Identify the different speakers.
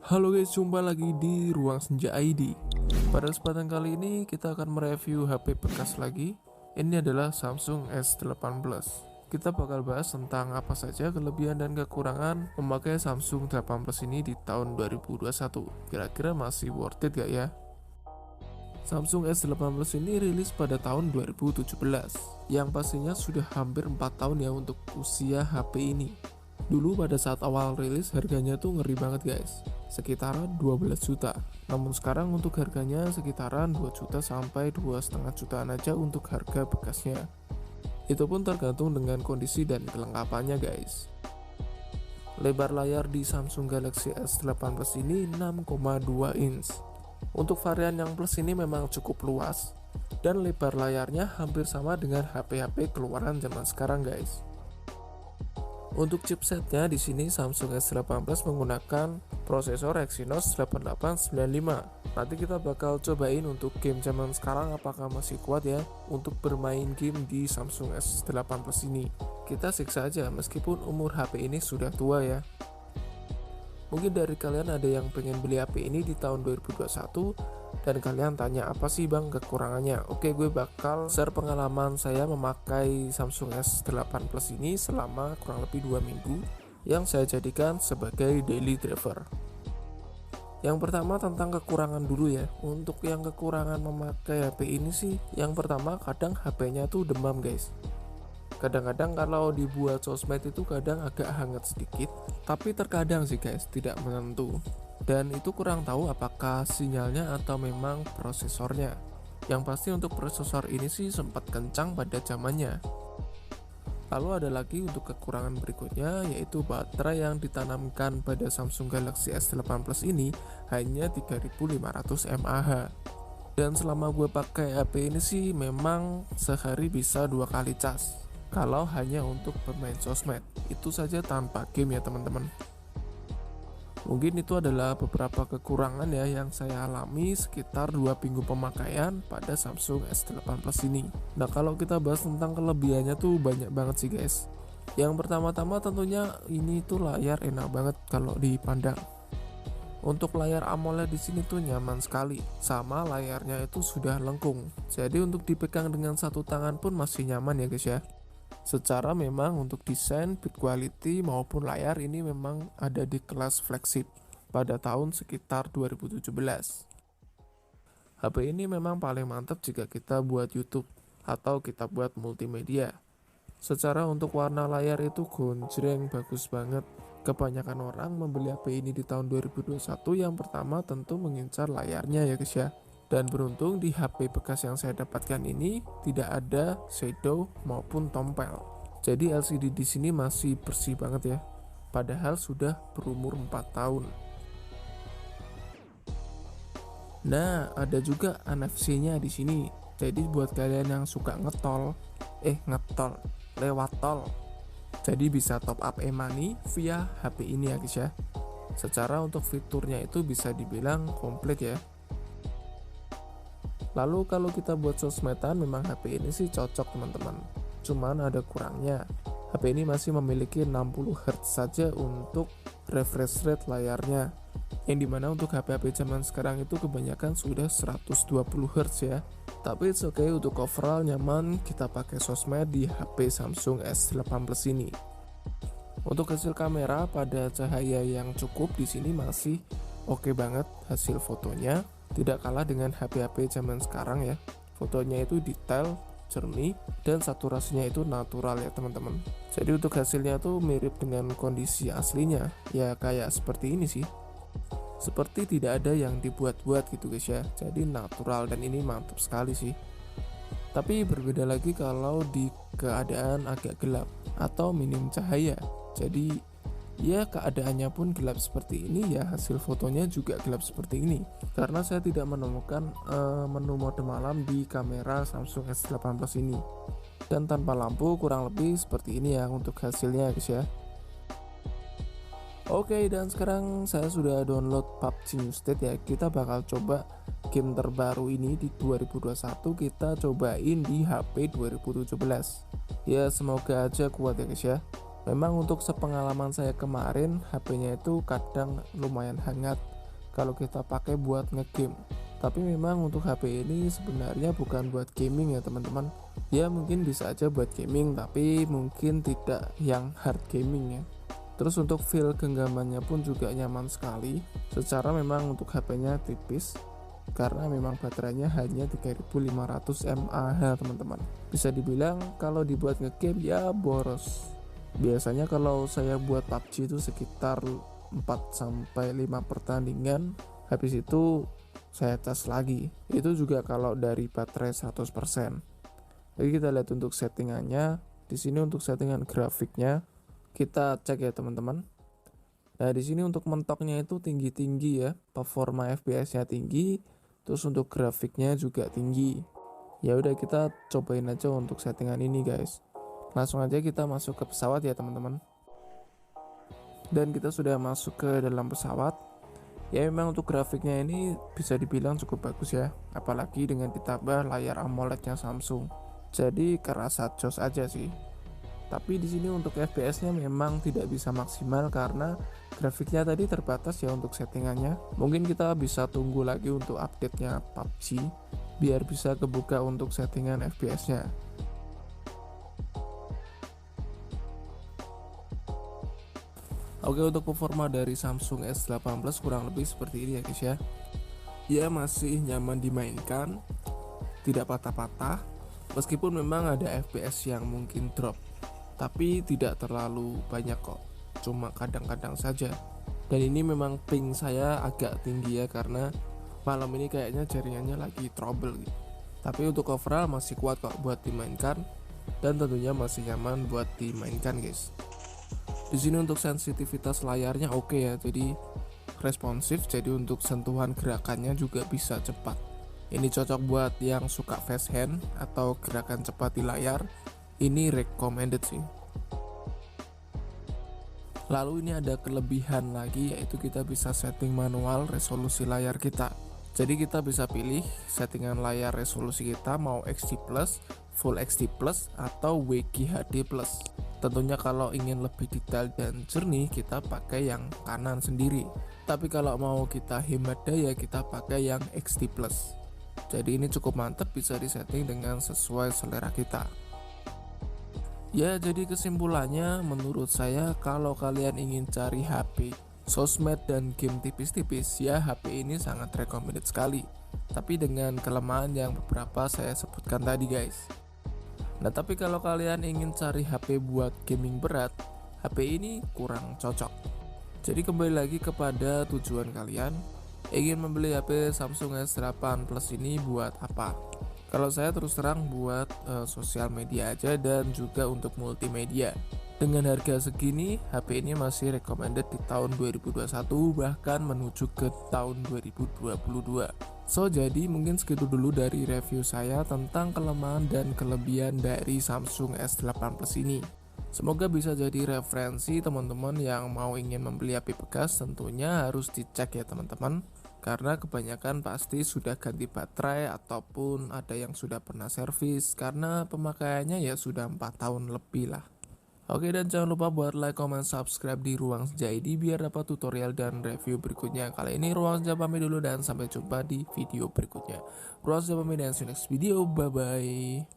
Speaker 1: Halo guys, jumpa lagi di Ruang Senja ID. Pada kesempatan kali ini kita akan mereview HP bekas lagi. Ini adalah Samsung S8 Plus. Kita bakal bahas tentang apa saja kelebihan dan kekurangan memakai Samsung 8 Plus ini di tahun 2021. Kira-kira masih worth it gak ya? Samsung S8 Plus ini rilis pada tahun 2017, yang pastinya sudah hampir 4 tahun ya untuk usia HP ini. Dulu pada saat awal rilis harganya tuh ngeri banget guys, sekitaran 12 juta. Namun sekarang untuk harganya sekitaran 2 juta sampai 2,5 jutaan aja untuk harga bekasnya. Itu pun tergantung dengan kondisi dan kelengkapannya guys. Lebar layar di Samsung Galaxy S8 Plus ini 6,2 inch. Untuk varian yang Plus ini memang cukup luas, dan lebar layarnya hampir sama dengan HP-HP keluaran zaman sekarang guys. Untuk chipsetnya di sini Samsung S8 Plus menggunakan prosesor Exynos 8895. Nanti kita bakal cobain untuk game zaman sekarang apakah masih kuat ya untuk bermain game di Samsung S8 Plus ini. Kita siksa aja meskipun umur HP ini sudah tua ya. Mungkin dari kalian ada yang pengen beli HP ini di tahun 2021 dan kalian tanya apa sih bang kekurangannya. Oke, gue bakal share pengalaman saya memakai Samsung S8 Plus ini selama kurang lebih 2 minggu yang saya jadikan sebagai daily driver. Yang pertama tentang kekurangan dulu ya. Untuk yang kekurangan memakai HP ini sih, yang pertama kadang HP-nya tuh demam guys. Kadang-kadang kalau dibuat sosmed itu kadang agak hangat sedikit, tapi terkadang sih guys tidak menentu. Dan itu kurang tahu apakah sinyalnya atau memang prosesornya. Yang pasti untuk prosesor ini sih sempat kencang pada zamannya. Lalu ada lagi untuk kekurangan berikutnya, yaitu baterai yang ditanamkan pada Samsung Galaxy S8 Plus ini hanya 3500 mAh. Dan selama gue pakai HP ini sih memang sehari bisa 2 kali cas. Kalau hanya untuk bermain sosmed, itu saja tanpa game ya teman-teman. Mungkin itu adalah beberapa kekurangan ya yang saya alami sekitar 2 minggu pemakaian pada Samsung S8 Plus ini. Nah kalau kita bahas tentang kelebihannya tuh banyak banget sih guys. Yang pertama-tama tentunya ini tuh layar enak banget kalau dipandang. Untuk layar AMOLED di sini tuh nyaman sekali, sama layarnya itu sudah lengkung. Jadi untuk dipegang dengan satu tangan pun masih nyaman ya guys ya. Secara memang untuk desain, build quality maupun layar ini memang ada di kelas flagship pada tahun sekitar 2017. HP ini memang paling mantap jika kita buat YouTube atau kita buat multimedia. Secara untuk warna layar itu gonjreng bagus banget. Kebanyakan orang membeli HP ini di tahun 2021 yang pertama tentu mengincar layarnya ya guys ya. Dan beruntung di HP bekas yang saya dapatkan ini tidak ada shadow maupun tompel. Jadi LCD di sini masih bersih banget ya. Padahal sudah berumur 4 tahun. Nah, ada juga NFC-nya di sini. Jadi buat kalian yang suka lewat tol. Jadi bisa top up e-money via HP ini ya guys ya. Secara untuk fiturnya itu bisa dibilang komplit ya. Lalu kalau kita buat sosmedan memang HP ini sih cocok teman-teman. Cuman ada kurangnya. HP ini masih memiliki 60 Hz saja untuk refresh rate layarnya. Yang dimana untuk HP-HP zaman sekarang itu kebanyakan sudah 120 Hz ya. Tapi it's okay, untuk overall nyaman kita pakai sosmed di HP Samsung S8 Plus ini. Untuk hasil kamera pada cahaya yang cukup di sini masih oke banget hasil fotonya. Tidak kalah dengan HP-HP zaman sekarang ya. Fotonya itu detail, jernih, dan saturasinya itu natural ya teman-teman. Jadi untuk hasilnya tuh mirip dengan kondisi aslinya. Ya kayak seperti ini sih. Seperti tidak ada yang dibuat-buat gitu guys ya. Jadi natural dan ini mantap sekali sih. Tapi berbeda lagi kalau di keadaan agak gelap atau minim cahaya. Jadi ya keadaannya pun gelap seperti ini ya, hasil fotonya juga gelap seperti ini. Karena saya tidak menemukan menu mode malam di kamera Samsung S8 Plus ini. Dan tanpa lampu kurang lebih seperti ini ya untuk hasilnya guys ya. Oke, dan sekarang saya sudah download PUBG New State ya. Kita bakal coba game terbaru ini di 2021, kita cobain di HP 2017. Ya semoga aja kuat ya guys ya. Memang untuk sepengalaman saya kemarin HP-nya itu kadang lumayan hangat kalau kita pakai buat ngegame. Tapi memang untuk HP ini sebenarnya bukan buat gaming ya teman-teman. Ya mungkin bisa aja buat gaming, tapi mungkin tidak yang hard gaming ya. Terus untuk feel genggamannya pun juga nyaman sekali. Secara memang untuk HP-nya tipis, karena memang baterainya hanya 3500 mAh teman-teman. Bisa dibilang kalau dibuat ngegame ya boros. Biasanya kalau saya buat PUBG itu sekitar 4-5 pertandingan, habis itu saya cas lagi. Itu juga kalau dari baterai 100%. Jadi kita lihat untuk settingannya. Di sini untuk settingan grafiknya kita cek ya teman-teman. Nah, di sini untuk mentoknya itu tinggi-tinggi ya. Performa FPS-nya tinggi, terus untuk grafiknya juga tinggi. Ya udah kita cobain aja untuk settingan ini guys. Langsung aja kita masuk ke pesawat ya teman-teman. Dan kita sudah masuk ke dalam pesawat. Ya memang untuk grafiknya ini bisa dibilang cukup bagus ya, apalagi dengan ditambah layar AMOLED-nya Samsung. Jadi kerasa jos aja sih. Tapi di sini untuk FPS-nya memang tidak bisa maksimal karena grafiknya tadi terbatas ya untuk settingannya. Mungkin kita bisa tunggu lagi untuk update-nya PUBG biar bisa kebuka untuk settingan FPS-nya. Oke, untuk performa dari Samsung S18 kurang lebih seperti ini ya guys ya. Ya masih nyaman dimainkan, tidak patah-patah, meskipun memang ada FPS yang mungkin drop, tapi tidak terlalu banyak kok, cuma kadang-kadang saja. Dan ini memang ping saya agak tinggi ya, karena malam ini kayaknya jaringannya lagi trouble gitu. Tapi untuk overall masih kuat kok buat dimainkan, dan tentunya masih nyaman buat dimainkan guys. Di sini untuk sensitivitas layarnya oke ya, jadi responsif, jadi untuk sentuhan gerakannya juga bisa cepat. Ini cocok buat yang suka fast hand atau gerakan cepat di layar. Ini recommended sih. Lalu ini ada kelebihan lagi, yaitu kita bisa setting manual resolusi layar kita. Jadi kita bisa pilih settingan layar resolusi kita mau XD+, Full XD+, atau WQHD+. Tentunya kalau ingin lebih detail dan jernih kita pakai yang kanan sendiri. Tapi kalau mau kita hemat daya kita pakai yang XD+. Jadi ini cukup mantap, bisa disetting dengan sesuai selera kita. Ya, jadi kesimpulannya menurut saya kalau kalian ingin cari HP, sosmed dan game tipis-tipis, ya HP ini sangat recommended sekali. Tapi dengan kelemahan yang beberapa saya sebutkan tadi guys. Nah, tapi kalau kalian ingin cari HP buat gaming berat, HP ini kurang cocok. Jadi kembali lagi kepada tujuan kalian, ingin membeli HP Samsung S8 Plus ini buat apa? Kalau saya terus terang buat sosial media aja dan juga untuk multimedia. Dengan harga segini, HP ini masih recommended di tahun 2021 bahkan menuju ke tahun 2022. So, jadi mungkin segitu dulu dari review saya tentang kelemahan dan kelebihan dari Samsung S8 Plus ini. Semoga bisa jadi referensi teman-teman yang mau ingin membeli HP bekas, tentunya harus dicek ya teman-teman. Karena kebanyakan pasti sudah ganti baterai ataupun ada yang sudah pernah servis karena pemakaiannya ya sudah 4 tahun lebih lah. Oke, dan jangan lupa buat like, comment, subscribe di Ruang Senja ID biar dapat tutorial dan review berikutnya. Kali ini Ruang Senja pamit dulu dan sampai jumpa di video berikutnya. Ruang Senja pamit dan see you next video, bye bye.